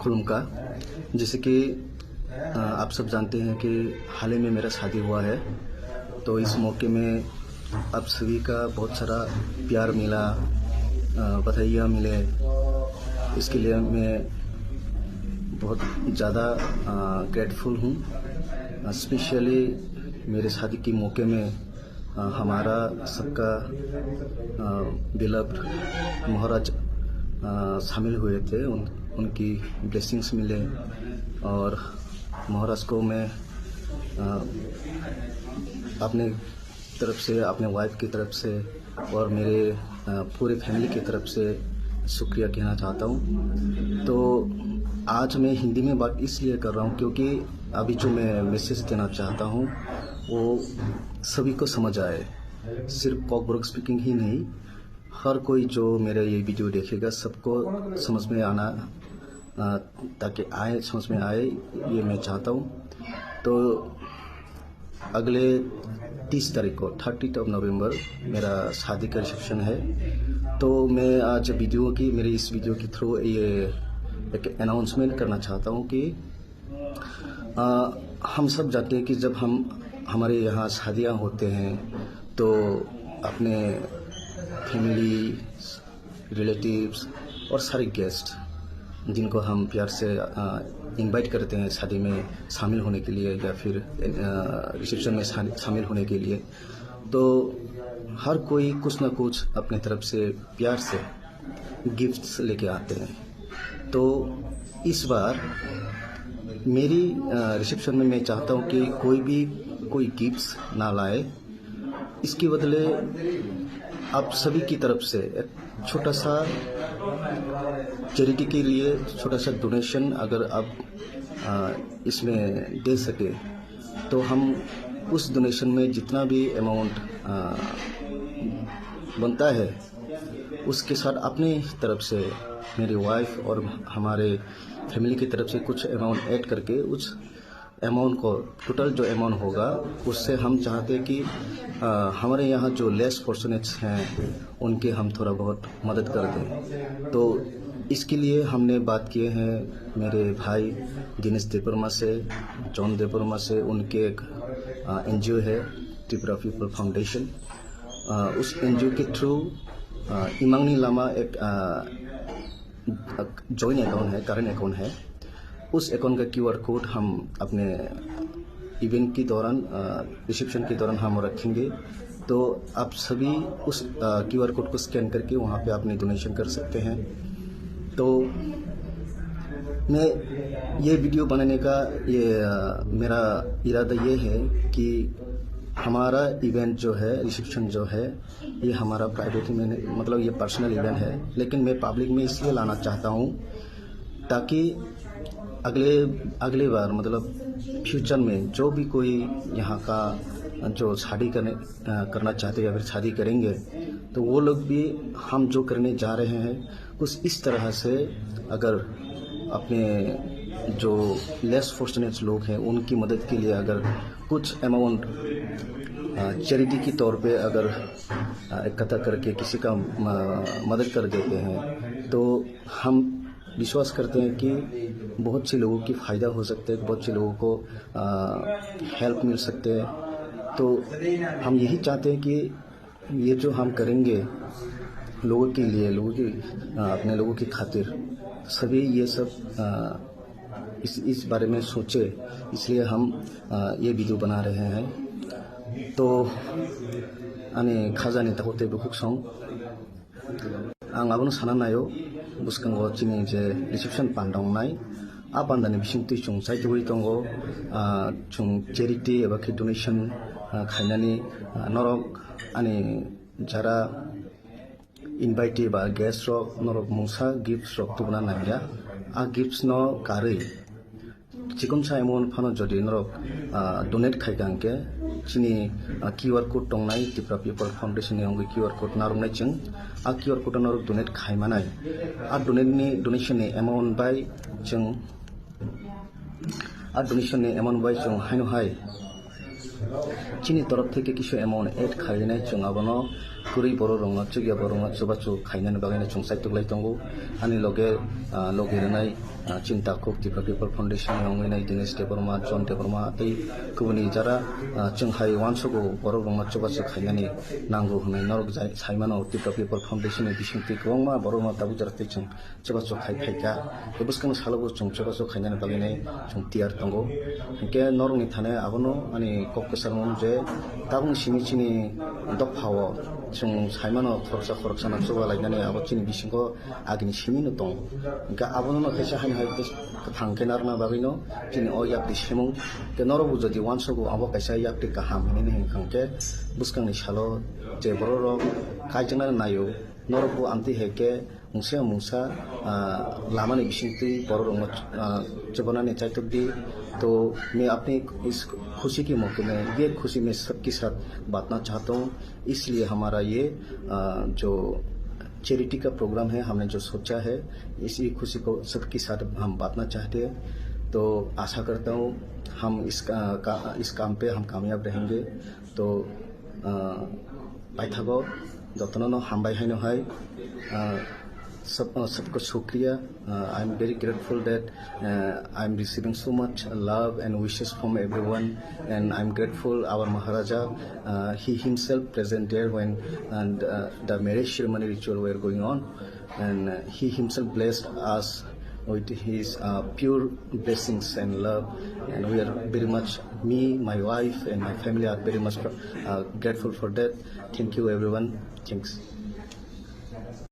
खुलुमका। जैसे कि आप सब जानते हैं कि हाल ही में मेरा शादी हुआ है, तो इस मौके में आप सभी का बहुत सारा प्यार मिला, बधाइयाँ मिले। इसके लिए मैं बहुत ज़्यादा ग्रेटफुल हूँ। स्पेशली मेरे शादी के मौके में हमारा सबका बिलव्ड महाराज शामिल हुए थे। उनकी ब्लेसिंग्स मिले और महाराज को मैं अपने तरफ से, अपने वाइफ की तरफ से और मेरे पूरे फैमिली की तरफ से शुक्रिया कहना चाहता हूँ। तो आज मैं हिंदी में बात इसलिए कर रहा हूँ क्योंकि अभी जो मैं मैसेज देना चाहता हूँ वो सभी को समझ आए। सिर्फ कॉकब्रोक स्पीकिंग ही नहीं, हर कोई जो मेरा ये वीडियो देखेगा सबको समझ में आना, ताकि समझ में आए, ये मैं चाहता हूँ। तो अगले 30 तारीख को 30 नवंबर मेरा शादी का रिसेप्शन है। तो मैं आज मेरे इस वीडियो के थ्रू ये एक अनाउंसमेंट करना चाहता हूँ कि हम सब जानते हैं कि जब हमारे यहाँ शादियाँ होते हैं तो अपने फैमिली, रिलेटिव्स और सारे गेस्ट जिनको हम प्यार से इनवाइट करते हैं शादी में शामिल होने के लिए या फिर रिसेप्शन में शामिल होने के लिए, तो हर कोई कुछ ना कुछ अपने तरफ से प्यार से गिफ्ट्स लेके आते हैं। तो इस बार मेरी रिसेप्शन में मैं चाहता हूँ कि कोई गिफ्ट्स ना लाए। इसके बदले आप सभी की तरफ से एक छोटा सा चैरिटी के लिए छोटा सा डोनेशन अगर आप इसमें दे सके तो हम उस डोनेशन में जितना भी अमाउंट बनता है उसके साथ अपनी तरफ से मेरी वाइफ और हमारे फैमिली की तरफ से कुछ अमाउंट ऐड करके उस अमाउंट को, टोटल जो अमाउंट होगा उससे हम चाहते हैं कि हमारे यहाँ जो लेस फॉर्चुनेट्स हैं उनके हम थोड़ा बहुत मदद कर दें। तो इसके लिए हमने बात किए हैं मेरे भाई दिनेश देववर्मा से, जॉन देववर्मा से। उनके एक NGO है त्रिपुरा पीपल फाउंडेशन। उस NGO के थ्रू इमांगनी लामा एक जॉइंट अकाउंट है, करंट अकाउंट है। उस अकाउंट का QR कोड हम अपने इवेंट के दौरान, रिसेप्शन के दौरान हम रखेंगे। तो आप सभी उस QR कोड को स्कैन करके वहाँ पे अपनी डोनेशन कर सकते हैं। तो मैं ये वीडियो बनाने का मेरा इरादा ये है कि हमारा इवेंट जो है, रिसेप्शन जो है, ये हमारा प्राइवेट में, मतलब ये पर्सनल इवेंट है, लेकिन मैं पब्लिक में इसलिए लाना चाहता हूँ ताकि अगले बार, मतलब फ्यूचर में जो भी कोई यहाँ का जो शादी करना चाहते हैं या फिर शादी करेंगे तो वो लोग भी हम जो करने जा रहे हैं कुछ इस तरह से अगर अपने जो लेस फॉर्चुनेट लोग हैं उनकी मदद के लिए अगर कुछ अमाउंट चैरिटी के तौर पे अगर इकट्ठा करके किसी का मदद कर देते हैं तो हम विश्वास करते हैं कि बहुत से लोगों की फ़ायदा हो सकता है, बहुत से लोगों को हेल्प मिल सकते हैं। तो हम यही चाहते हैं कि ये जो हम करेंगे लोगों के लिए, अपने लोगों की खातिर, सभी ये सब इस बारे में सोचे, इसलिए हम ये वीडियो बना रहे हैं। तो आने खाजानि ताकोते बुकुक्सं आं आबोनो साना नायो बुस्कांगो चिनि जे रिसेप्शन पांडांनाय आ पांडानि बिसिंगति chung साइटुगुरि दंगो chung चैरिटी एबा कि डोनेशन खायनानि नरक आनि जारा इनभाइटी बा गेस्ट रक नरक मुसा गिफ्ट रक तुबना नाया आ गिफ्ट्स न कारै चिकन सा एमन फानो जदि नरक डोनेट खायगांके चिनि QR कोड दंनाय त्रिपुरा पीपल फाउंडेशन नि अंगै QR कोड नारमनाय जों आ QR कोड नरक डोनेट खायमानाय आ डोनेशन नि एमाउन्ट बाय जों हायनो हाय chini torop theke kisu amount add khainai chung abono puri boro rongna chugya boro rongna chuba chu khainani bagani chung sai tuklai tongo ani loge logiranai Cinta Cook Tipra People Foundation yang ini Dinesh Deborma John Deborma tei kubuni jara Chenghai Wansogo Borok Rongma Choba Chakhayani Nangu Hunai Norok Saimano Tipra People Foundation Bisingti Kwangma Boroma Tabu Jara tei Chung Choba Chakhai Phaika Ebuskang Salabu Chung Choba Chakhayani Bagine Chung Tiar Tongo Hingke Norok ni Thane Abono ani Kokkesarmon je Tabung Simichini Dok Hawo Chung Saimano Khoroksa na Choba Lainani Abo Chini Bisingo Agini Simino Tong Hingke Abono no Kaisa Thangkenarna Babino, Jin Oyak di Shimung, the Norobuzo di Wansogo, Abo Kaisa Yak di Kaham, in Hanke, Buskang Shalo, Jeboro, Kajana Nayo, Norobu Anti Heke, Musa, Lamani Bishinti, Boro Jabonani Chaitudi, तो मैं अपनी इस खुशी के मौके में ये खुशी मैं सबके साथ बांटना चाहता हूँ इसलिए हमारा ये जो चैरिटी का प्रोग्राम है हमने जो सोचा है इसी खुशी को सबके साथ हम बांटना चाहते हैं तो आशा करता हूँ हम इस काम पे हम कामयाब रहेंगे तो पाइथागो जतनो हम बाय है सबको शुक्रिया I am very grateful that I am receiving so much love and wishes from everyone and I am grateful our Maharaja he himself present there when and the marriage ceremony ritual were going on and he himself blessed us with his pure blessings and love and we are very much me my wife and my family are very much grateful for that. Thank you everyone. Thanks.